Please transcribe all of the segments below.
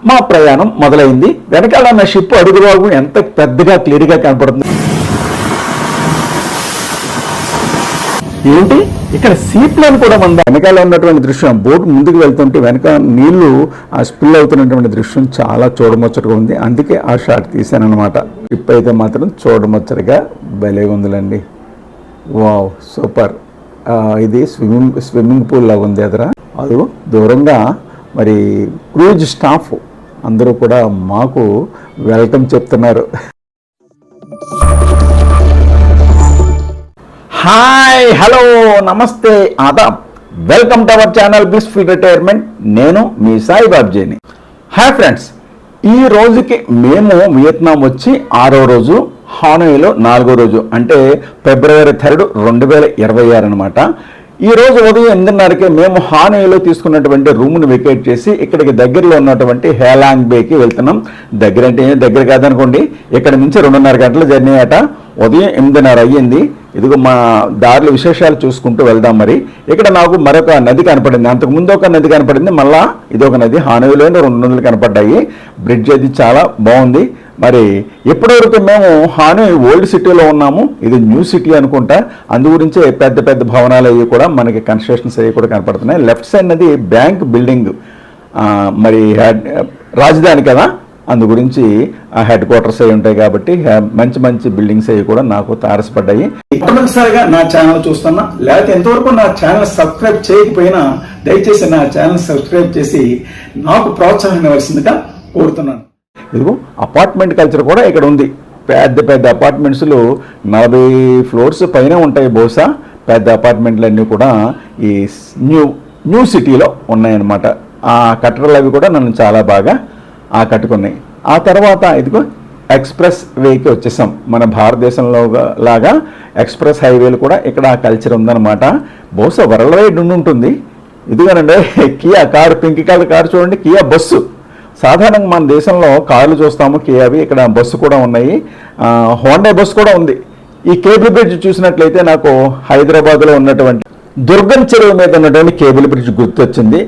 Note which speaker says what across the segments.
Speaker 1: మా ప్రయాణం మొదలైంది. వెనకాల ఉన్న షిప్ అడుగు భాగం ఎంత పెద్దగా క్లియర్గా కనపడుతుంది. ఏంటి ఇక్కడ సీప్లాన్ కూడా ఉంది. వెనకాల ఉన్నటువంటి దృశ్యం, బోట్ ముందుకు వెళ్తుంటే వెనక నీళ్లు స్పిల్ అవుతున్నటువంటి దృశ్యం చాలా చూడముచ్చటగా ఉంది. అందుకే ఆ షాట్ తీశానమాట. షిప్ అయితే మాత్రం చూడముచ్చటగా భలే ఉందిలండి. Wow, super. ఇది స్విమ్మింగ్ పూల్ లాగా ఉంది ఎదుర. అది దూరంగా మరి క్రూజ్ స్టాఫ్ అందరూ కూడా మాకు వెల్కమ్ చెప్తున్నారు. హాయ్, హలో, నమస్తే, ఆదాబ్. Welcome to our channel blissful retirement. నేను మీ సాయి బాబ్జీని. హాయ్ ఫ్రెండ్స్, ఈ రోజుకి మేము వియత్నాం వచ్చి 6వ రోజు, హానోయిలో 4వ రోజు, అంటే ఫిబ్రవరి 3, 2026 అనమాట. ఈ రోజు ఉదయం 8:30కే మేము హానోయిలో తీసుకున్నటువంటి రూమ్ను వెకేట్ చేసి ఇక్కడికి దగ్గరలో ఉన్నటువంటి హేలాంగ్ బేకి వెళ్తున్నాం. దగ్గర అంటే దగ్గర కాదనుకోండి, ఇక్కడ నుంచి 2.5 గంటల జర్నీ అట. ఉదయం 8:30 అయ్యింది. ఇదిగో మా దారిలో విశేషాలు చూసుకుంటూ వెళ్దాం. మరి ఇక్కడ నాకు మరొక నది కనపడింది. అంతకుముందు ఒక నది కనపడింది, మళ్ళా ఇదొక నది. హానోయిలోనే 2 నదులు కనపడ్డాయి. బ్రిడ్జ్ అది చాలా బాగుంది. మరి ఇప్పటివరకు మేము హానోయ్ ఓల్డ్ సిటీలో ఉన్నాము. ఇది న్యూ సిటీ అనుకుంటా. అందు గురించే పెద్ద పెద్ద భవనాలు అవి కూడా మనకి కన్స్ట్రక్షన్స్ అవి కూడా కనపడుతున్నాయి. లెఫ్ట్ సైడ్ నది బ్యాంక్ బిల్డింగ్, మరి రాజధాని కదా, అందు గురించి హెడ్ క్వార్టర్స్ అవి ఉంటాయి కాబట్టి మంచి మంచి బిల్డింగ్స్ అవి కూడా నాకు తారసపడ్డాయి. మొట్టమొదటిసారిగా నా ఛానల్ చూస్తున్నా, లేకపోతే ఎంతవరకు నా ఛానల్ సబ్స్క్రైబ్ చేయకపోయినా దయచేసి నా ఛానల్ సబ్స్క్రైబ్ చేసి నాకు ప్రోత్సాహం ఇవ్వాల్సిందిగా కోరుతున్నాను. ఇదిగో అపార్ట్మెంట్ కల్చర్ కూడా ఇక్కడ ఉంది. పెద్ద పెద్ద అపార్ట్మెంట్స్లు 40 floors పైన ఉంటాయి బహుశా. పెద్ద అపార్ట్మెంట్లన్నీ కూడా ఈ న్యూ సిటీలో ఉన్నాయన్నమాట. ఆ కట్టడాలు అవి కూడా నన్ను చాలా బాగా ఆకట్టుకున్నాయి. ఆ తర్వాత ఇదిగో ఎక్స్ప్రెస్ వేకి వచ్చేసాం. మన భారతదేశంలో లాగా ఎక్స్ప్రెస్ హైవేలు కూడా ఇక్కడ ఆ కల్చర్ ఉందన్నమాట. బహుశా వరల్డ్ వైడ్ ఉంటుంది. ఇదిగోనండి Kia car, pink colour car చూడండి, కియా బస్సు. సాధారణంగా మన దేశంలో కార్లు చూస్తాము కియావి, ఇక్కడ బస్సు కూడా ఉన్నాయి. హోండా బస్సు కూడా ఉంది. ఈ కేబుల్ బ్రిడ్జ్ చూసినట్లయితే నాకు హైదరాబాద్లో ఉన్నటువంటి దుర్గం చెరువు మీద ఉన్నటువంటి కేబుల్ బ్రిడ్జ్ గుర్తొచ్చింది.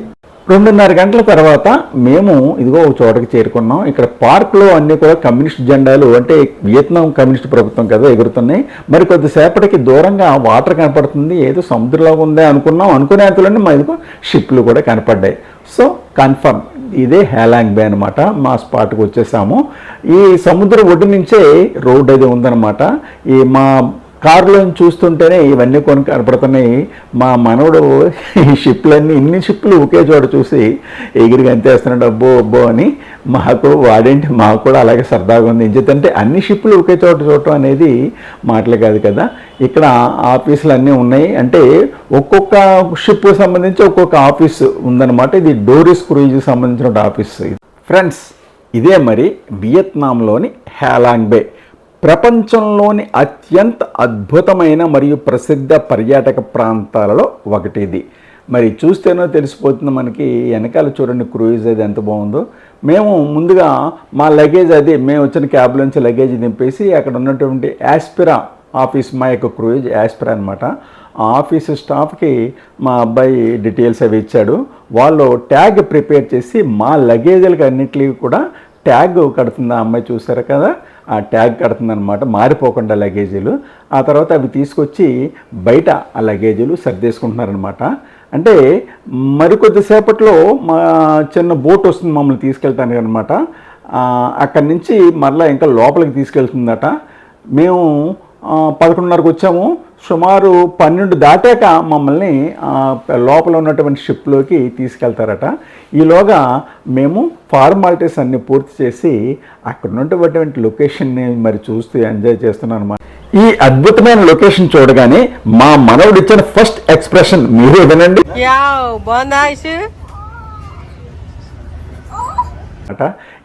Speaker 1: 2.5 గంటల తర్వాత మేము ఇదిగో ఒక చోటకి చేరుకున్నాం. ఇక్కడ పార్క్లో అన్నీ కూడా కమ్యూనిస్ట్ జెండాలు, అంటే వియత్నాం కమ్యూనిస్ట్ ప్రభుత్వం కదా, ఎగురుతున్నాయి. మరి కొద్దిసేపటికి దూరంగా వాటర్ కనపడుతుంది. ఏదో సముద్రంలాగా ఉందే అనుకున్నాం. అనుకునే అంతలోనే మా ఇదిగో షిప్లు కూడా కనపడ్డాయి. సో కన్ఫర్మ్ ఇదే హేలాంగ్ బే అనమాట. మా స్పాట్కి వచ్చేసాము. ఈ సముద్రం ఒడ్డు నుంచే రోడ్ అది ఉందన్నమాట. ఈ మా కారులో చూస్తుంటేనే ఇవన్నీ కొన్ని కనపడుతున్నాయి. మా మనవడు ఈ షిప్లన్నీ, ఇన్ని షిప్లు ఒకే చోట చూసి ఎగిరిగా అంతేస్తున్నాడు. అబ్బో అని. మాకు కూడా అలాగే సరదాగా ఉంది. ఎందుకంటే అన్ని షిప్లు ఒకే చోట చూడటం అనేది మాటలు కాదు కదా. ఇక్కడ ఆఫీసులు అన్నీ ఉన్నాయి. అంటే ఒక్కొక్క షిప్కి సంబంధించి ఒక్కొక్క ఆఫీస్ ఉందన్నమాట. ఇది డోరిస్ క్రూయిజ్కి సంబంధించిన ఆఫీస్. ఫ్రెండ్స్, ఇదే మరి వియత్నాంలోని హేలాంగ్ బే. ప్రపంచంలోని అత్యంత అద్భుతమైన మరియు ప్రసిద్ధ పర్యాటక ప్రాంతాలలో ఒకటి ఇది. మరి చూస్తేనో తెలిసిపోతుంది మనకి. వెనకాల చూడండి క్రూయిజ్ అది ఎంత బాగుందో. మేము ముందుగా మా లగేజ్ అది, మేము వచ్చిన క్యాబ్లోంచి లగేజ్ దింపేసి అక్కడ ఉన్నటువంటి యాస్పిరా ఆఫీస్, మా యొక్క క్రూయిజ్ యాస్పిరా అనమాట. ఆ ఆఫీస్ స్టాఫ్కి మా అబ్బాయి డీటెయిల్స్ అవి ఇచ్చాడు. వాళ్ళు ట్యాగ్ ప్రిపేర్ చేసి మా లగేజీలకి అన్నిటికీ కూడా ట్యాగ్ కడుతుంది ఆ అమ్మాయి. చూసారు కదా, ఆ ట్యాగ్ కడుతుందనమాట, మారిపోకుండా లగేజీలు. ఆ తర్వాత అవి తీసుకొచ్చి బయట ఆ లగేజీలు సర్దేసుకుంటున్నారనమాట. అంటే మరికొద్దిసేపట్లో మా చిన్న బోట్ వస్తుంది మమ్మల్ని తీసుకెళ్తానికి అనమాట. అక్కడి నుంచి మరలా ఇంకా లోపలికి తీసుకెళ్తుందట. మేము 11:30కు వచ్చాము. సుమారు 12 దాటాక మమ్మల్ని లోపల ఉన్నటువంటి షిప్లోకి తీసుకెళ్తారట. ఈలోగా మేము ఫార్మాలిటీస్ అన్నీ పూర్తి చేసి అక్కడ ఉన్నటువంటి లొకేషన్ని మరి చూస్తూ ఎంజాయ్ చేస్తున్నాను అనమాట. ఈ అద్భుతమైన లొకేషన్ చూడగానే మా మనవుడు ఇచ్చిన ఫస్ట్ ఎక్స్ప్రెషన్ మీరే వినండి.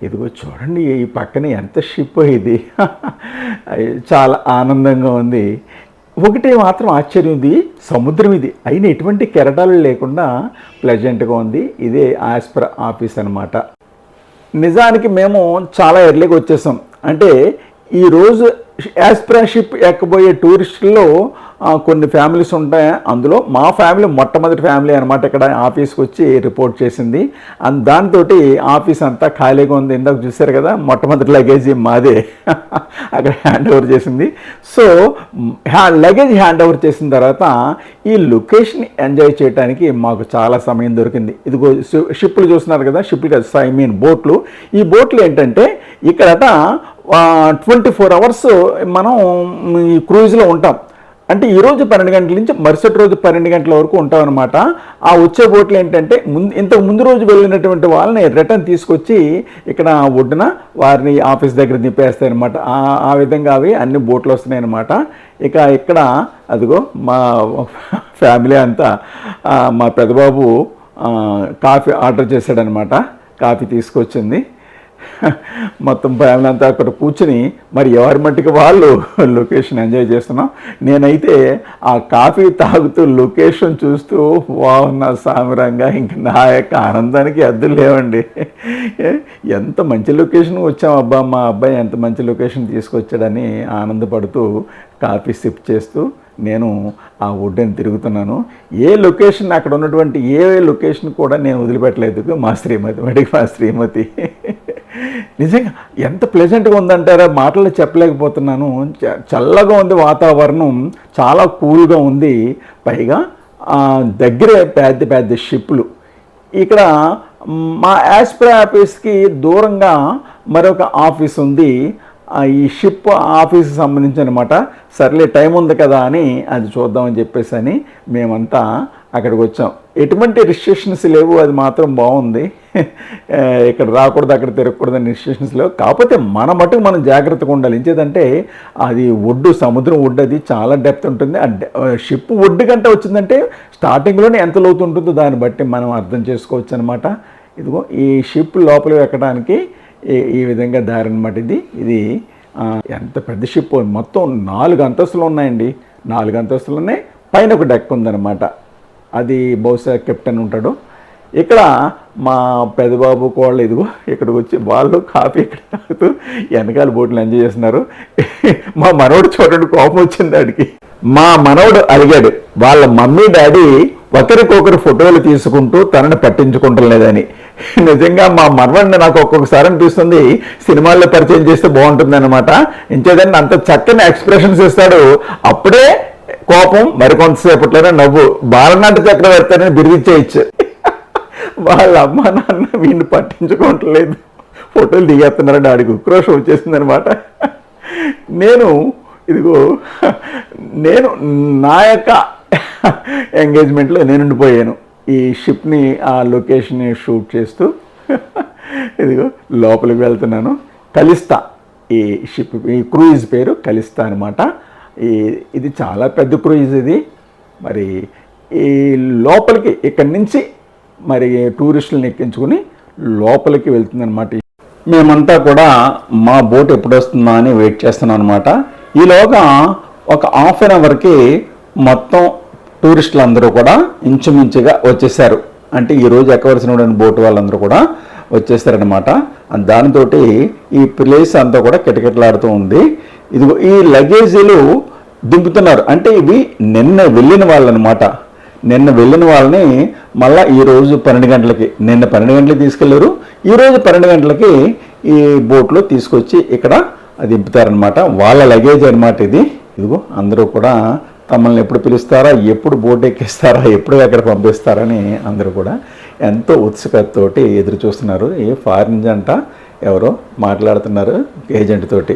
Speaker 1: ఇదిగో చూడండి, ఈ పక్కన ఎంత షిప్ ఇది. చాలా ఆనందంగా ఉంది. ఒకటే మాత్రం ఆశ్చర్యం, ఇది సముద్రం, ఇది అయినా ఎటువంటి కెరటాలు లేకుండా ప్లెజెంట్గా ఉంది. ఇదే యాస్పిరా ఆఫీస్ అనమాట. నిజానికి మేము చాలా ఎర్లీగా వచ్చేసాం. అంటే ఈరోజు యాస్పిరాన్షిప్ ఎక్కబోయే టూరిస్టుల్లో కొన్ని ఫ్యామిలీస్ ఉంటాయి. అందులో మా ఫ్యామిలీ మొట్టమొదటి ఫ్యామిలీ అనమాట ఇక్కడ ఆఫీస్కి వచ్చి రిపోర్ట్ చేసింది. అండ్ దాంతో ఆఫీస్ అంతా ఖాళీగా ఉంది. ఇందాక చూశారు కదా, మొట్టమొదటి లగేజీ మాదే అక్కడ హ్యాండ్ ఓవర్ చేసింది. సో లగేజ్ హ్యాండ్ ఓవర్ చేసిన తర్వాత ఈ లొకేషన్ ఎంజాయ్ చేయడానికి మాకు చాలా సమయం దొరికింది. ఇదిగో షిప్లు చూస్తున్నారు కదా, షిప్లు కదా, ఐ మీన్ బోట్లు. ఈ బోట్లు ఏంటంటే ఇక్కడట 24 hours మనం ఈ క్రూజ్లో ఉంటాం. అంటే ఈరోజు 12 గంటల నుంచి మరుసటి రోజు 12 గంటల వరకు ఉంటాం అనమాట. ఆ వచ్చే బోట్లు ఏంటంటే ఇంతకు ముందు రోజు వెళ్ళినటువంటి వాళ్ళని రిటర్న్ తీసుకొచ్చి ఇక్కడ ఒడ్డున వారిని ఆఫీస్ దగ్గర దింపేస్తాయి అనమాట. ఆ విధంగా అవి అన్ని బోట్లు వస్తున్నాయి అనమాట. ఇక ఇక్కడ అదిగో మా ఫ్యామిలీ అంతా మా పెద్దబాబు కాఫీ ఆర్డర్ చేశాడనమాట. కాఫీ తీసుకొచ్చింది. మొత్తం ఫ్యామిలీ అంతా అక్కడ కూర్చుని మరి ఎవరి మట్టికి వాళ్ళు లొకేషన్ ఎంజాయ్ చేస్తున్నాం. నేనైతే ఆ కాఫీ తాగుతూ లొకేషన్ చూస్తూ బాగున్నా సామిరంగా ఇంక నా యొక్క ఆనందానికి అద్దులు లేవండి. ఎంత మంచి లొకేషన్ వచ్చాం అబ్బా, మా అబ్బాయి ఎంత మంచి లొకేషన్ తీసుకొచ్చాడని ఆనందపడుతూ కాఫీ సిప్ చేస్తూ నేను ఆ ఒడ్డుని తిరుగుతున్నాను. ఏ లొకేషన్ అక్కడ ఉన్నటువంటి ఏ లొకేషన్ కూడా నేను వదిలిపెట్టలేదు. మా శ్రీమతి నిజంగా ఎంత ప్లెజెంట్గా ఉందంటారా, మాటల్లో చెప్పలేకపోతున్నాను. చల్లగా ఉంది వాతావరణం, చాలా కూల్గా ఉంది. పైగా దగ్గరే పెద్ద పెద్ద షిప్లు. ఇక్కడ మా యాస్పిరా ఆఫీస్కి దూరంగా మరొక ఆఫీస్ ఉంది. ఈ షిప్ ఆఫీస్కి సంబంధించి అనమాట. సర్లే టైం ఉంది కదా అని అది చూద్దామని చెప్పేసి అని మేమంతా అక్కడికి వచ్చాం. ఎటువంటి రిస్ట్రిక్షన్స్ లేవు, అది మాత్రం బాగుంది. ఇక్కడ రాకూడదు అక్కడ తిరగకూడదు అని రిస్ట్రిక్షన్స్ లేవు. కాకపోతే మన మటుకు మనం జాగ్రత్తగా ఉండాలి. ఇంకేదంటే అది ఒడ్డు, సముద్రం ఒడ్డు, అది చాలా డెప్త్ ఉంటుంది. షిప్ ఒడ్డు కంటే వచ్చిందంటే స్టార్టింగ్లోనే ఎంత లోతు ఉంటుందో దాన్ని బట్టి మనం అర్థం చేసుకోవచ్చు అనమాట. ఇదిగో ఈ షిప్ లోపలికి ఎక్కడానికి ఈ విధంగా దారి అనమాట. ఇది ఎంత పెద్ద షిప్, మొత్తం 4 అంతస్తులు ఉన్నాయండి. 4 అంతస్తులు ఉన్నాయి, పైన ఒక డెక్ ఉందన్నమాట. అది బహుశా కెప్టెన్ ఉంటాడు. ఇక్కడ మా పెద్దబాబు కోళ్ళు ఇదిగో ఇక్కడికి వచ్చి వాళ్ళు కాఫీ ఇక్కడ తాగుతూ వెనకాల బోట్లు ఎంజాయ్ చేస్తున్నారు. మా మనవడు చూడండి, కోపం వచ్చింది వాడికి. మా మనవడు అడిగాడు వాళ్ళ మమ్మీ డాడీ ఒకరికొకరు ఫోటోలు తీసుకుంటూ తనని పట్టించుకుంటం లేదని. నిజంగా మా మనవడిని నాకు ఒక్కొక్కసారి అనిపిస్తుంది సినిమాల్లో పరిచయం చేస్తే బాగుంటుంది అనమాట. ఇంకేదన్నా అంత చక్కని ఎక్స్ప్రెషన్స్ ఇస్తాడు. అప్పుడే కోపం, మరికొంతసేపట్లోనే నవ్వు. బాలనాటి చక్రవర్తి బిరిగిచ్చేయచ్చు. వాళ్ళ అమ్మ నాన్న వీడిని పట్టించుకోవట్లేదు, ఫోటోలు దిగేస్తున్నారని ఆడికి ఉక్రోషం వచ్చేసింది అనమాట. నేను నా యొక్క ఎంగేజ్మెంట్లో నేను ఉండిపోయాను. ఈ షిప్ని ఆ లొకేషన్ని షూట్ చేస్తూ ఇదిగో లోపలికి వెళ్తున్నాను. కలిస్తా ఈ షిప్, ఈ క్రూయిజ్ పేరు కలిస్తా అనమాట. ఇది చాలా పెద్ద క్రూయిజ్ ఇది. మరి ఈ లోపలికి ఇక్కడి నుంచి మరి టూరిస్టులను ఎక్కించుకుని లోపలికి వెళ్తుందనమాట. మేమంతా కూడా మా బోట్ ఎప్పుడు వస్తుందా అని వెయిట్ చేస్తున్నాం అనమాట. ఈలోగా ఒక హాఫ్ అన్ అవర్కి మొత్తం టూరిస్టులు అందరూ కూడా ఇంచుమించుగా వచ్చేసారు. అంటే ఈరోజు ఎక్కవలసిన బోటు వాళ్ళందరూ కూడా వచ్చేసారనమాట. దానితో ఈ ప్లేస్ అంతా కూడా కిటకిటలాడుతూ ఉంది. ఇదిగో ఈ లగేజీలు దింపుతున్నారు. అంటే ఇవి నిన్న వెళ్ళిన వాళ్ళు అనమాట. నిన్న వెళ్ళిన వాళ్ళని మళ్ళీ ఈరోజు 12 గంటలకి, నిన్న 12 గంటలకి తీసుకెళ్లారు. ఈరోజు 12 గంటలకి ఈ బోట్లో తీసుకొచ్చి ఇక్కడ దింపుతారనమాట. వాళ్ళ లగేజ్ అనమాట ఇది. ఇదిగో అందరూ కూడా తమల్ని ఎప్పుడు పిలుస్తారా, ఎప్పుడు బోట్ ఎక్కిస్తారా, ఎప్పుడు అక్కడ పంపిస్తారని అందరూ కూడా ఎంతో ఉత్సుకతతోటి ఎదురు చూస్తున్నారు. ఏ ఫారిన్ జంట ఎవరో మాట్లాడుతున్నారు ఏజెంట్ తోటి.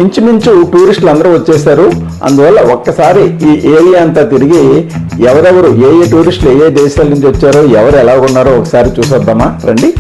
Speaker 1: ఇంచుమించు టూరిస్టులు అందరూ వచ్చేసారు. అందువల్ల ఒక్కసారి ఈ ఏరియా అంతా తిరిగి ఎవరెవరు ఏ టూరిస్టులు ఏ దేశాల నుంచి వచ్చారో, ఎవరు ఎలా ఉన్నారో ఒకసారి చూసొద్దామా, రండి.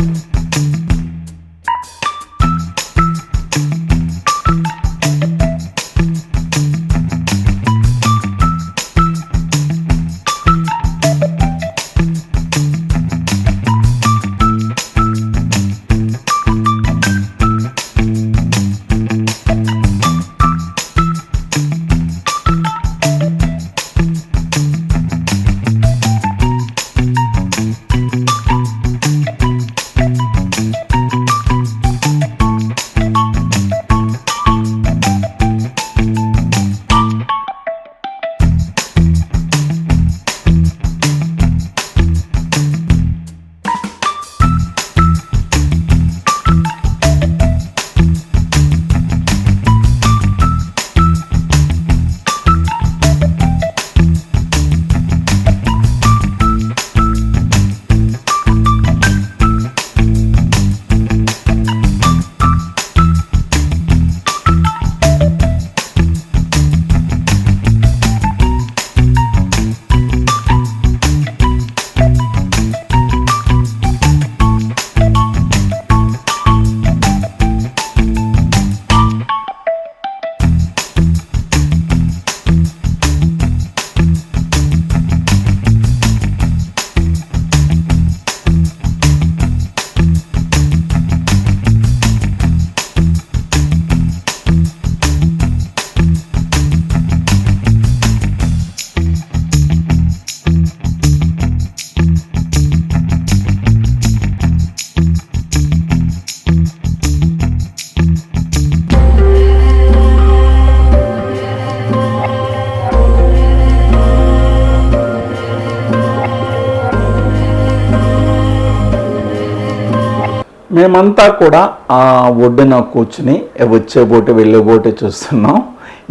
Speaker 1: మేమంతా కూడా ఆ ఒడ్డున కూర్చుని వచ్చే బోటు వెళ్ళే బోటు చూస్తున్నాం.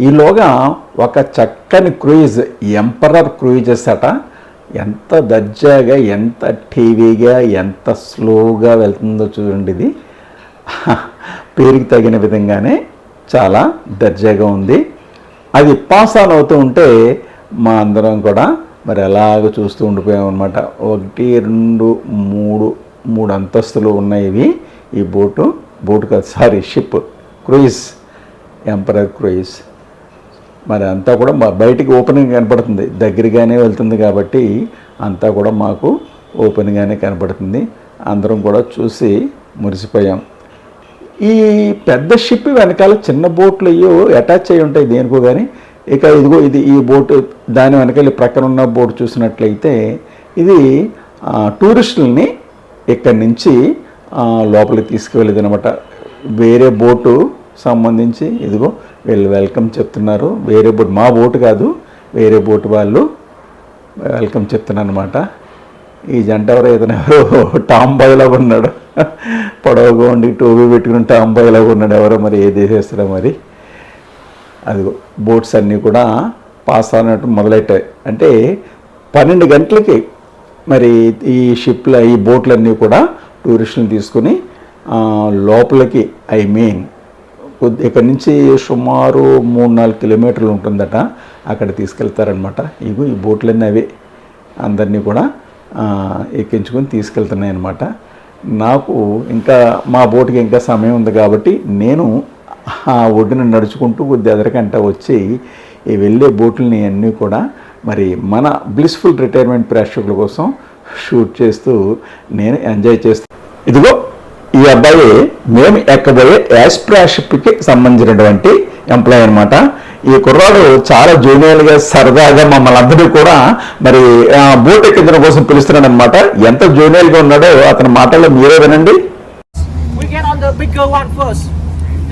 Speaker 1: ఈలోగా ఒక చక్కని క్రూయిజ్, ఎంపరర్ క్రూయిజెస్ అట, ఎంత దర్జాగా, ఎంత టీవీగా, ఎంత స్లోగా వెళ్తుందో చూడండి. ఇది పేరుకి తగిన విధంగానే చాలా దర్జాగా ఉంది. అది పాస్ ఆన్ అవుతూ ఉంటే మా అందరం కూడా మరి అలాగ చూస్తూ ఉండిపోయాం అనమాట. 1, 2, 3 అంతస్తులు ఉన్నాయి ఈ బోటు కాదు, sorry, ship, cruise, emperor cruise. మరి అంతా కూడా బయటికి ఓపెనింగ్ కనపడుతుంది, దగ్గరగానే వెళ్తుంది కాబట్టి అంతా కూడా మాకు ఓపెన్గానే కనపడుతుంది. అందరం కూడా చూసి మురిసిపోయాం. ఈ పెద్ద షిప్ వెనకాల చిన్న బోట్లు అయ్యో అటాచ్ అయ్యి ఉంటాయి దేనికో కానీ. ఇక ఇదిగో ఈ బోటు, దాని వెనకాల ప్రక్కన ఉన్న బోటు చూసినట్లయితే ఇది టూరిస్టులని ఇక్కడి నుంచి లోపలికి తీసుకువెళ్ళేది అనమాట. వేరే బోటు సంబంధించి ఇదిగో వీళ్ళు వెల్కమ్ చెప్తున్నారు. వేరే బోటు, మా బోటు కాదు, వేరే బోటు వాళ్ళు వెల్కమ్ చెప్తున్నారు అనమాట. ఈ జంట ఎవరో టామ్ బాయ్ లాగా ఉన్నాడు, పొడవుగా ఉండి టోపీ పెట్టుకుని టామ్ బాయ్ లాగా ఉన్నాడు. ఎవరో మరి ఏ దేశేస్తారో మరి. అదిగో బోట్స్ అన్నీ కూడా పాస్ అన్నట్టు మొదలెట్టాయి. అంటే 12 గంటలకి మరి ఈ షిప్లో ఈ బోట్లన్నీ కూడా టూరిస్టులను తీసుకుని లోపలికి, ఇక్కడి నుంచి సుమారు 3-4 కిలోమీటర్లు ఉంటుందట, అక్కడ తీసుకెళ్తారనమాట. ఈ బోట్లన్నీ అవే అందరినీ కూడా ఎక్కించుకొని తీసుకెళ్తున్నాయి అన్నమాట. నాకు ఇంకా మా బోటుకి ఇంకా సమయం ఉంది కాబట్టి నేను ఆ ఒడ్డున నడుచుకుంటూ కొద్ది ఎదరకంట వచ్చి ఈ వెళ్ళే బోట్లని అన్నీ కూడా మరి మన బ్లిస్ఫుల్ రిటైర్మెంట్ ప్రేక్షకుల కోసం షూట్ చేస్తూ నేను ఎంజాయ్ చేస్తూ, ఇదిగో ఈ అబ్బాయి మేము ఎక్కబోయే యాస్ట్రా షిప్కి సంబంధించినటువంటి ఎంప్లాయ్ అనమాట. ఈ కుర్రాడు చాలా జూనియర్గా సరదాగా మమ్మల్ని అందరూ కూడా మరి బోట్ ఎక్కించడం కోసం పిలుస్తున్నాడు అనమాట. ఎంత జూనియర్గా ఉన్నాడో అతని మాటల్లో మీరే వినండి.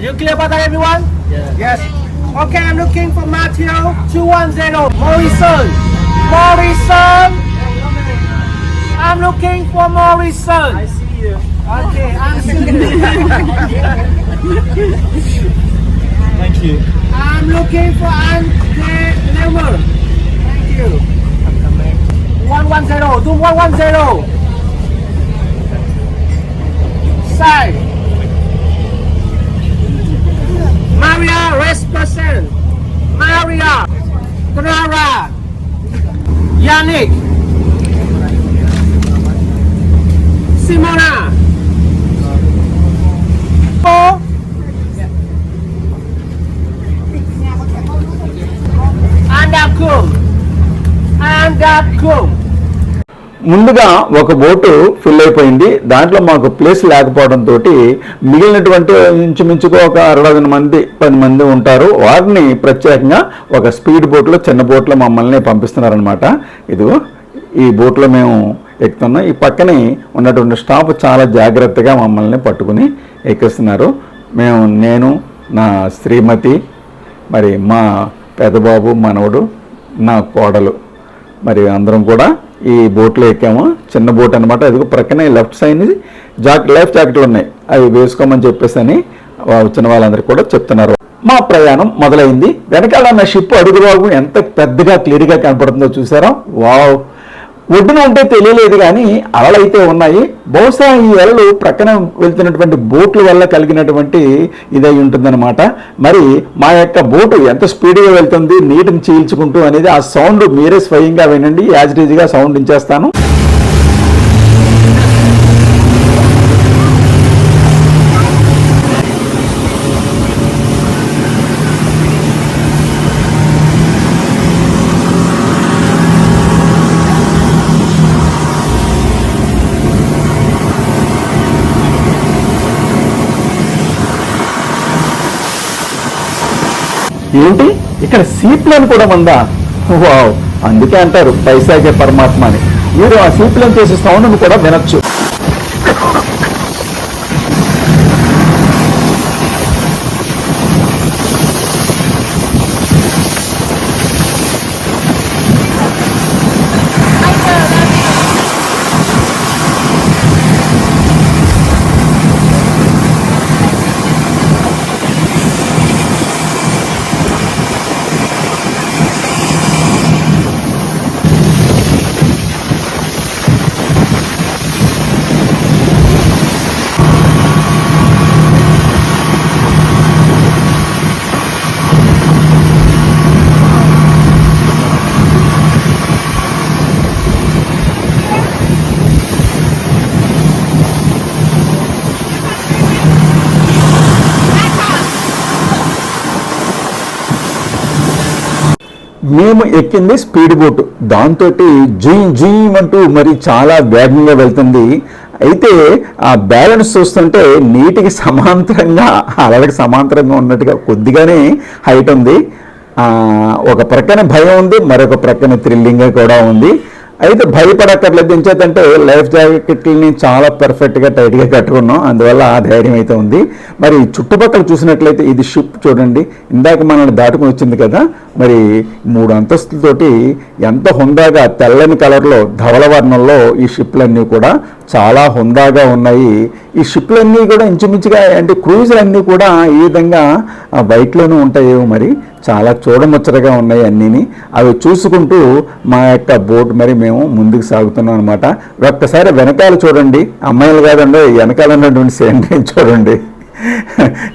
Speaker 2: You clear about that, everyone? Yes. Okay, I'm looking for Matthew 210. Morrison. I'm looking for Morrison. I see you. Okay, I'm seeing you. Thank you. I'm looking for Andre Lemmer. Thank you. 110. Do 110. Side. Maria Resperson, Maria, Clara, Yannick, Simona, and Akum.
Speaker 1: ముందుగా ఒక boat fill అయిపోయింది. దాంట్లో మాకు place లేకపోవడంతో మిగిలినటువంటి ఇంచుమించుగా ఒక 60 మంది 10 మంది ఉంటారు. వారిని ప్రత్యేకంగా ఒక స్పీడ్ బోట్లో, చిన్న బోట్లో మమ్మల్ని పంపిస్తున్నారనమాట. ఇదిగో ఈ బోట్లో మేము ఎక్కుతున్నాం. ఈ పక్కనే ఉన్నటువంటి స్టాఫ్ చాలా జాగ్రత్తగా మమ్మల్ని పట్టుకుని ఎక్కిస్తున్నారు. నేను, నా శ్రీమతి, మరి మా పెద్దబాబు మనవడు, నా కోడలు, మరి అందరం కూడా ఈ బోట్లో ఎక్కాము. చిన్న బోట్ అనమాట. అది ప్రక్కనే లెఫ్ట్ సైడ్ లైఫ్ జాకెట్లు ఉన్నాయి, అవి వేసుకోమని చెప్పేసి అని వచ్చిన వాళ్ళందరికీ కూడా చెప్తున్నారు. మా ప్రయాణం మొదలైంది. వెనకాల ఉన్న షిప్ అడుగుబాగు ఎంత పెద్దగా క్లియర్గా కనపడుతుందో చూసారా? వావ్! ఒడ్డున ఉంటే తెలియలేదు కానీ అలలైతే ఉన్నాయి. బహుశా ఈ అలలు ప్రక్కన వెళ్తున్నటువంటి బోట్ల వల్ల కలిగినటువంటి ఇదై ఉంటుందన్నమాట. మరి మా యొక్క బోటు ఎంత స్పీడ్గా వెళ్తుంది నీటిని చీల్చుకుంటూ అనేది ఆ సౌండ్ మీరే స్వయంగా వినండి. యాజ్ ఇట్ ఈజ్గా సౌండ్ ఇచ్చేస్తాను. ఏంటి ఇక్కడ సీప్లేన్ కూడా ఉందా? వావ్! అందుకే అంటారు పైసాకే పరమాత్మ అని. మీరు ఆ సీప్లేన్ చేసే సౌండ్ను కూడా వినొచ్చు. మేము ఎక్కింది స్పీడ్ బోట్, దాంతో జీం అంటూ మరి చాలా వేగంగా వెళ్తుంది. అయితే ఆ బ్యాలెన్స్ చూస్తుంటే నీటికి సమాంతరంగా, అలలకు సమాంతరంగా ఉన్నట్టుగా కొద్దిగానే హైట్ ఉంది. ఒక ప్రక్కన భయం ఉంది, మరొక ప్రక్కన థ్రిల్లింగ్గా కూడా ఉంది. అయితే భయపడక్కర్లేదు, ఎంచేతంటే లైఫ్ జాకెట్ని చాలా పర్ఫెక్ట్గా టైట్గా కట్టుకున్నాం, అందువల్ల ఆ ధైర్యం అయితే ఉంది. మరి చుట్టుపక్కల చూసినట్లయితే ఇది షిప్ చూడండి, ఇందాక మనల్ని దాటుకుని వచ్చింది కదా, మరి 3 అంతస్తులతోటి ఎంత హుందాగా తెల్లని కలర్లో ధవల వర్ణంలో ఈ షిప్లన్నీ కూడా చాలా హుందాగా ఉన్నాయి. ఈ షిప్లన్నీ కూడా ఇంచుమించుగా అంటే క్రూజులన్నీ కూడా ఈ విధంగా వైట్లోనూ ఉంటాయేమో, మరి చాలా చూడముచ్చటగా ఉన్నాయి అన్నీని. అవి చూసుకుంటూ మా యొక్క బోట్ మరి మేము ముందుకు సాగుతున్నాం అనమాట. ఒక్కసారి వెనకాల చూడండి, అమ్మాయిలు కాదండి, వెనకాల ఉన్నటువంటి సీనరీ చూడండి.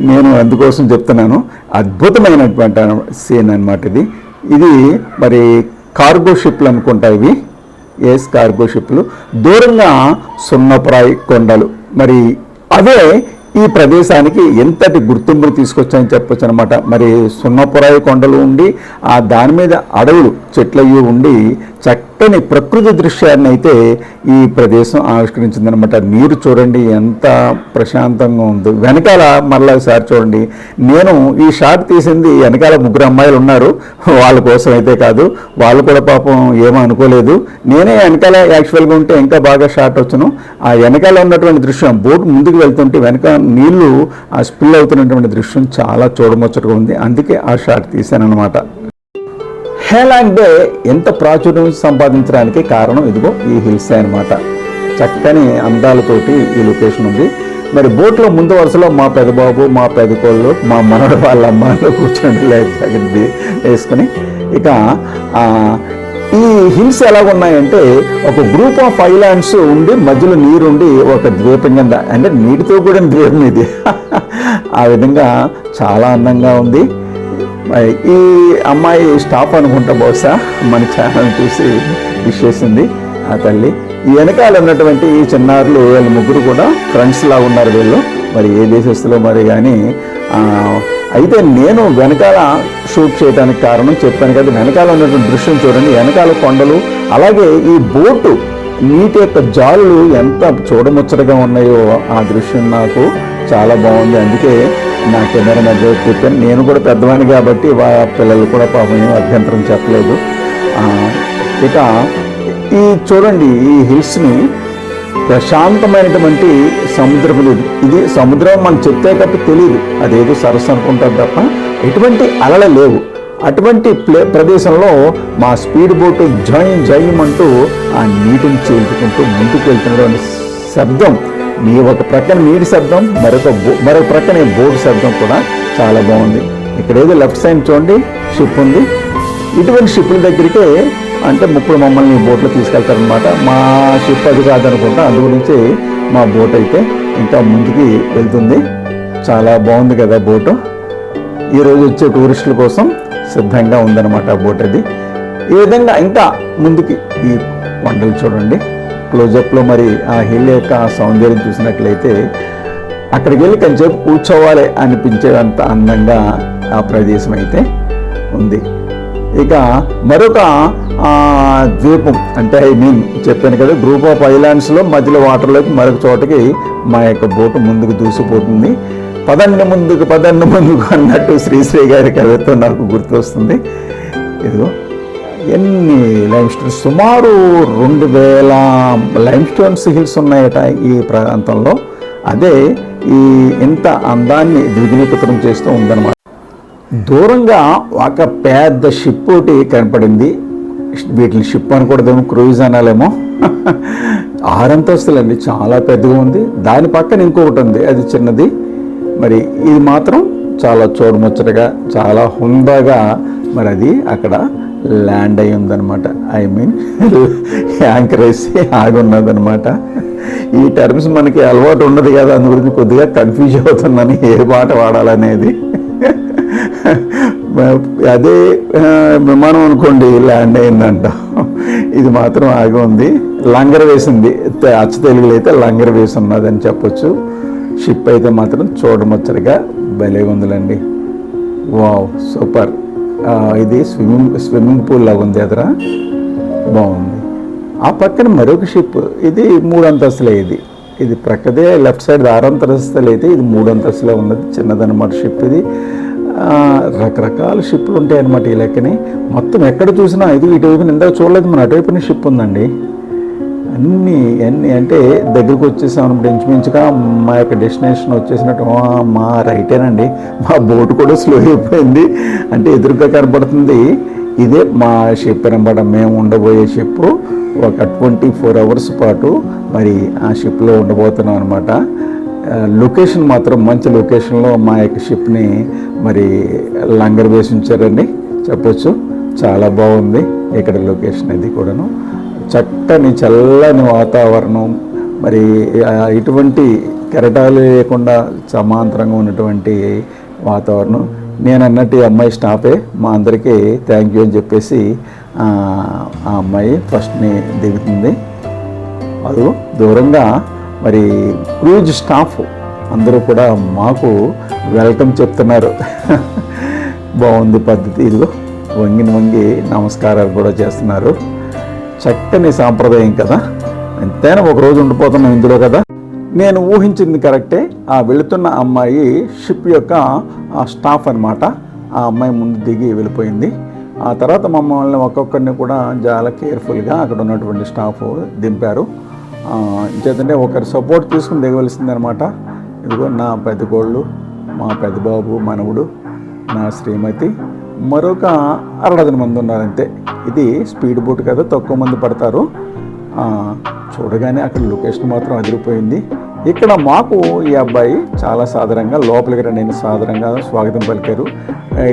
Speaker 1: నేను అందుకోసం చెప్తున్నాను, అద్భుతమైనటువంటి సీన్ అనమాట ఇది. ఇది మరి కార్గో షిప్లు అనుకుంటా ఇవి, కార్గో షిప్లు. దూరంగా సున్నపురాయి కొండలు, మరి అవే ఈ ప్రదేశానికి ఎంతటి గుర్తింపును తీసుకొచ్చాయని చెప్పొచ్చు అనమాట. మరి సున్నపురాయి కొండలు ఉండి దాని మీద అడవులు చెట్లయ్యి ఉండి చక్కని ప్రకృతి దృశ్యాన్ని అయితే ఈ ప్రదేశం ఆవిష్కరించిందనమాట. నీరు చూడండి ఎంత ప్రశాంతంగా ఉందో. వెనకాల మరలా ఒకసారి చూడండి, నేను ఈ షాట్ తీసింది వెనకాల 3 అమ్మాయిలు ఉన్నారు, వాళ్ళ కోసం అయితే కాదు, వాళ్ళు కూడా పాపం ఏమో అనుకోలేదు. నేనే వెనకాల యాక్చువల్గా ఉంటే ఇంకా బాగా షాట్ వచ్చును. ఆ వెనకాల ఉన్నటువంటి దృశ్యం, బోట్ ముందుకు వెళ్తుంటే వెనక నీళ్లు స్పిల్ అవుతున్నటువంటి దృశ్యం చాలా చూడముచ్చటగా ఉంది, అందుకే ఆ షాట్ తీశాను అనమాట. హేలాంగ్ బే ఎంత ప్రాచుర్యం సంపాదించడానికి కారణం ఇదిగో ఈ హిల్స్ అనమాట. చక్కని అందాలతోటి ఈ లొకేషన్ ఉంది. మరి బోట్లో ముందు వరుసలో మా పెదబాబు, మా పెదకోళ్ళు, మా మనవడు వాళ్ళ అమ్మాయిలు కూర్చొని లైఫ్ జాకెట్ వేసుకుని. ఇక ఈ హిల్స్ ఎలాగున్నాయంటే ఒక గ్రూప్ ఆఫ్ ఐలాండ్స్ ఉండి మధ్యలో నీరుండి ఒక ద్వీపం కింద, అంటే నీటితో కూడిన ద్వీపం ఇది. ఆ విధంగా చాలా అందంగా ఉంది. ఈ అమ్మాయి స్టాఫ్ అనుకుంటా, బహుశా మన ఛానల్ చూసి విష్ చేసింది ఆ తల్లి. ఈ వెనకాల ఉన్నటువంటి ఈ చిన్నారులు వీళ్ళు 3 కూడా ఫ్రెండ్స్ లాగా ఉన్నారు వీళ్ళు, మరి ఏ దేశస్తులో మరి. కానీ అయితే నేను వెనకాల షూట్ చేయడానికి కారణం చెప్పాను కదా, వెనకాల ఉన్నటువంటి దృశ్యం చూడండి, వెనకాల కొండలు, అలాగే ఈ బోటు నీటి యొక్క జాలులు ఎంత చూడముచ్చటగా ఉన్నాయో ఆ దృశ్యం నాకు చాలా బాగుంది. అందుకే నా కెమెరా మధ్య చెప్పాను. నేను కూడా పెద్దవాడిని కాబట్టి పిల్లలు కూడా పాపం ఏం అభ్యంతరం చెప్పలేదు. ఇక ఈ చూడండి, ఈ హిల్స్ని ప్రశాంతమైనటువంటి సముద్రం, ఇది సముద్రం మనం చెప్తే తప్ప తెలియదు, అదేదో సరస్సు అనుకుంటారు తప్ప ఎటువంటి అలలు లేవు. అటువంటి ప్రదేశంలో మా స్పీడ్ బోటు జయం అంటూ ఆ నీటిని చేల్చుకుంటూ ముందుకు వెళ్తున్నటువంటి శబ్దం, ఒక ప్రక్కన నీటి శబ్దం, మరొక ప్రక్కన బోటు శబ్దం కూడా చాలా బాగుంది. ఇక్కడ ఏదో లెఫ్ట్ సైడ్ చూడండి షిప్ ఉంది. ఇటువంటి షిప్పుల దగ్గరికే అంటే ఇప్పుడు మమ్మల్ని బోట్లో తీసుకెళ్తారనమాట. మా షిప్ అది కాదనుకుంటా, అందు గురించి మా బోట్ అయితే ఇంకా ముందుకి వెళ్తుంది. చాలా బాగుంది కదా బోటు. ఈరోజు వచ్చే టూరిస్టుల కోసం సిద్ధంగా ఉందన్నమాట బోట్ అది. ఈ విధంగా ఇంకా ముందుకి ఈ కొండలు చూడండి క్లోజప్లో. మరి ఆ హిల్ యొక్క సౌందర్యం చూసినట్లయితే అక్కడికి వెళ్ళి కొంచెంసేపు కూర్చోవాలి అనిపించేంత అందంగా ఆ ప్రదేశం అయితే ఉంది. ఇక మరొక ద్వీపం, అంటే చెప్పాను కదా, గ్రూప్ ఆఫ్ ఐలాండ్స్లో మధ్యలో వాటర్లోకి మరొక చోటకి మా యొక్క బోటు ముందుకు దూసిపోతుంది. పదండి ముందుకు అన్నట్టు శ్రీశ్రీ గారి కవిత్వం నాకు గుర్తొస్తుంది. ఇదిగో ఎన్ని లైమ్ స్టోన్స్, సుమారు 2000 లైమ్ స్టోన్స్ హిల్స్ ఉన్నాయట ఈ ప్రాంతంలో. అదే ఈ ఇంత అందాన్ని ద్విగుణీకృతం చేస్తూ ఉందన్నమాట. దూరంగా ఒక పెద్ద షిప్ ఒకటి కనపడింది. వీటిని షిప్ అనకూడదేమో, క్రూయిజ్ అనాలేమో. 6 అంతస్తులండి, చాలా పెద్దగా ఉంది. దాని పక్కన ఇంకొకటి ఉంది, అది చిన్నది. మరి ఇది మాత్రం చాలా చూడముచ్చటగా చాలా హుందాగా మరి అది అక్కడ ల్యాండ్ అయి ఉందన్నమాట. యాంకర్ వేసి ఆగి ఉన్నదనమాట. ఈ టర్మ్స్ మనకి అలవాటు ఉండదు కదా, అందు గురించి కొద్దిగా కన్ఫ్యూజ్ అవుతున్నాను ఏ మాట వాడాలనేది. అదే విమానం అనుకోండి ల్యాండ్ అయిందంట, ఇది మాత్రం ఆగి ఉంది. లంగర్ వేసింది, అచ్చ తెలుగులో అయితే లంగర్ వేసి ఉన్నదని చెప్పొచ్చు. షిప్ అయితే మాత్రం చూడముచ్చటగా భలే ఉందిలండి. Wow, super. ఇది స్విమ్మింగ్ పూల్ లాగా ఉంది ఎదుర, బాగుంది. ఆ పక్కన మరొక షిప్, ఇది 3 అంతస్తులే. ఇది ప్రక్కదే లెఫ్ట్ సైడ్ 6 అంతస్తులు అయితే ఇది 3 అంతస్తులో ఉన్నది, చిన్నదన్నమాట షిప్ ఇది. రకరకాల షిప్లు ఉంటాయన్నమాట ఈ లెక్కని. మొత్తం ఎక్కడ చూసినా ఇటువైపు ఇందాక చూడలేదు మన అటువైపున షిప్ ఉందండి. అన్నీ అంటే దగ్గరికి వచ్చేసాం అనమాట. ఇంచుమించుగా మా యొక్క డెస్టినేషన్ వచ్చేసినట్టు. మా రైటేనండి, మా బోటు కూడా స్లో అయిపోయింది. అంటే ఎదురుగా కనపడుతుంది ఇదే మా షిప్ అనమాట. మేము ఉండబోయే షిప్ ఒక 24 అవర్స్ పాటు మరి ఆ షిప్లో ఉండబోతున్నాం అనమాట. లొకేషన్ మాత్రం మంచి లొకేషన్లో మా యొక్క షిప్ని మరి లంగర్ వేసి ఉంచారండి చెప్పొచ్చు. చాలా బాగుంది ఇక్కడ లొకేషన్. అది కూడాను చక్కని చల్లని వాతావరణం, మరి ఇటువంటి కెరటాలు లేకుండా సమాంతరంగా ఉన్నటువంటి వాతావరణం. నేను అన్నట్టు ఈ అమ్మాయి స్టాఫే మా అందరికీ థ్యాంక్ యూ అని చెప్పేసి ఆ అమ్మాయి ఫస్ట్ని దిగుతుంది. అది దూరంగా మరి క్రూజ్ స్టాఫ్ అందరూ కూడా మాకు వెల్కమ్ చెప్తున్నారు. బాగుంది పద్ధతి. ఇదిగో వంగి నమస్కారాలు కూడా చేస్తున్నారు. చక్కని సాంప్రదాయం కదా. ఎంతైనా ఒకరోజు ఉండిపోతున్నాం ఇందులో కదా. నేను ఊహించింది కరెక్టే. ఆ వెళుతున్న అమ్మాయి షిప్ యొక్క స్టాఫ్ అనమాట. ఆ అమ్మాయి ముందు దిగి వెళ్ళిపోయింది. ఆ తర్వాత మమ్మల్ని ఒక్కొక్కరిని కూడా చాలా కేర్ఫుల్గా అక్కడ ఉన్నటువంటి స్టాఫ్ దింపారు. చేతంటే ఒకరి సపోర్ట్ తీసుకుని దిగవలసిందనమాట. ఇదిగో నా పెద్ద కోళ్ళు, మా పెద్ద బాబు మనవుడు, నా శ్రీమతి, మరొక 60 మంది ఉన్నారంతే. ఇది స్పీడ్ బోట్ కదా, తక్కువ మంది పడతారు. చూడగానే అక్కడ లొకేషన్ మాత్రం అదిరిపోయింది. ఇక్కడ మాకు ఈ అబ్బాయి చాలా సాధారణంగా లోపలికి రండి సాధారణంగా స్వాగతం పలికారు.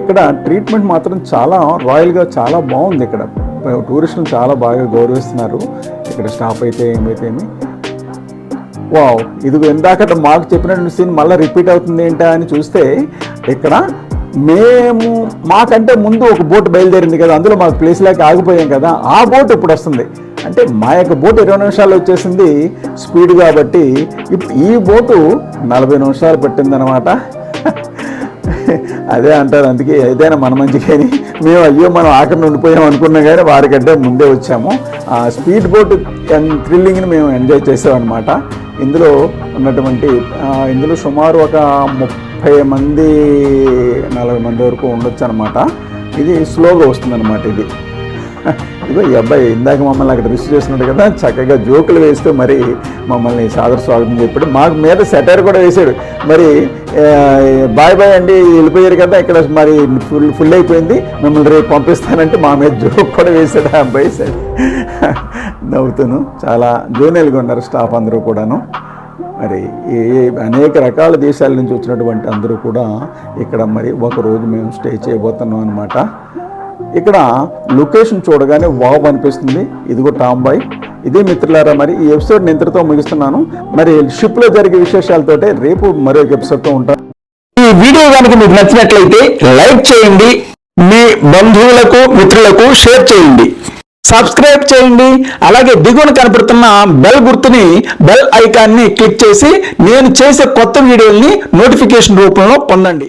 Speaker 1: ఇక్కడ ట్రీట్మెంట్ మాత్రం చాలా రాయల్గా చాలా బాగుంది. ఇక్కడ టూరిస్టులు చాలా బాగా గౌరవిస్తున్నారు. ఇక్కడ స్టాఫ్ అయితే ఏమి వావ్. ఇదిగో ఇందాక మాకు చెప్పినటువంటి సీన్ మళ్ళీ రిపీట్ అవుతుంది ఏంటా అని చూస్తే, ఇక్కడ మాకంటే ముందు ఒక బోట్ బయలుదేరింది కదా, అందులో మాకు ప్లేస్ లేక ఆగిపోయాం కదా, ఆ బోట్ ఇప్పుడు వస్తుంది. అంటే మా యొక్క బోట్ 20 నిమిషాలు వచ్చేసింది స్పీడ్ కాబట్టి, ఇప్పుడు ఈ బోటు 40 నిమిషాలు పట్టిందనమాట. అదే అంటారు, అందుకే ఏదైనా మన మంచిగాని మేము అయ్యో మనం ఆఖరిని ఉండిపోయాం అనుకున్నాం కానీ వారికంటే ముందే వచ్చాము. ఆ స్పీడ్ బోట్ థ్రిల్లింగ్ని మేము ఎంజాయ్ చేసామన్నమాట. ఇందులో ఉన్నటువంటి ఇందులో సుమారు ఒక 30 మంది 40 మంది వరకు ఉండొచ్చు అనమాట. ఇది స్లోగా వస్తుందన్నమాట. ఇదిగో ఈ అబ్బాయి ఇందాక మమ్మల్ని అక్కడ రిసీవ్ చేస్తున్నాడు కదా, చక్కగా జోకులు వేస్తూ మరి మమ్మల్ని సాదర స్వాగతం చెప్పాడు. మాకు మీద సెటైర్ కూడా వేసాడు. మరి బాయ్ అండి వెళ్ళిపోయారు కదా, ఇక్కడ మరి ఫుల్ అయిపోయింది, మిమ్మల్ని రేపు పంపిస్తానంటే మా మీద జోక్ కూడా వేసాడు ఆ అబ్బాయి. సరే నవ్వుతాను. చాలా జోనెల్గా ఉన్నారు స్టాఫ్ అందరూ కూడాను. మరి అనేక రకాల దేశాల నుంచి వచ్చినటువంటి అందరూ కూడా ఇక్కడ మరి ఒకరోజు మేము స్టే చేయబోతున్నాం అనమాట. ఇక్కడ లొకేషన్ చూడగానే వావ్ అనిపిస్తుంది. ఇదిగో టాంబాయ్. ఇదే మిత్రులారా, మరి ఈ ఎపిసోడ్ నేను ఇంతటితో ముగిస్తున్నాను. మరి షిప్లో జరిగే విశేషాలతోటే రేపు మరొక ఎపిసోడ్తో ఉంటాను. ఈ వీడియో కనుక మీకు నచ్చినట్లయితే లైక్ చేయండి, మీ బంధువులకు మిత్రులకు షేర్ చేయండి, సబ్స్క్రైబ్ చేయండి. అలాగే దిగువన కనపడుతున్న బెల్ గుర్తుని, బెల్ ఐకాన్ని క్లిక్ చేసి నేను చేసే కొత్త వీడియోల్ని నోటిఫికేషన్ రూపంలో పొందండి.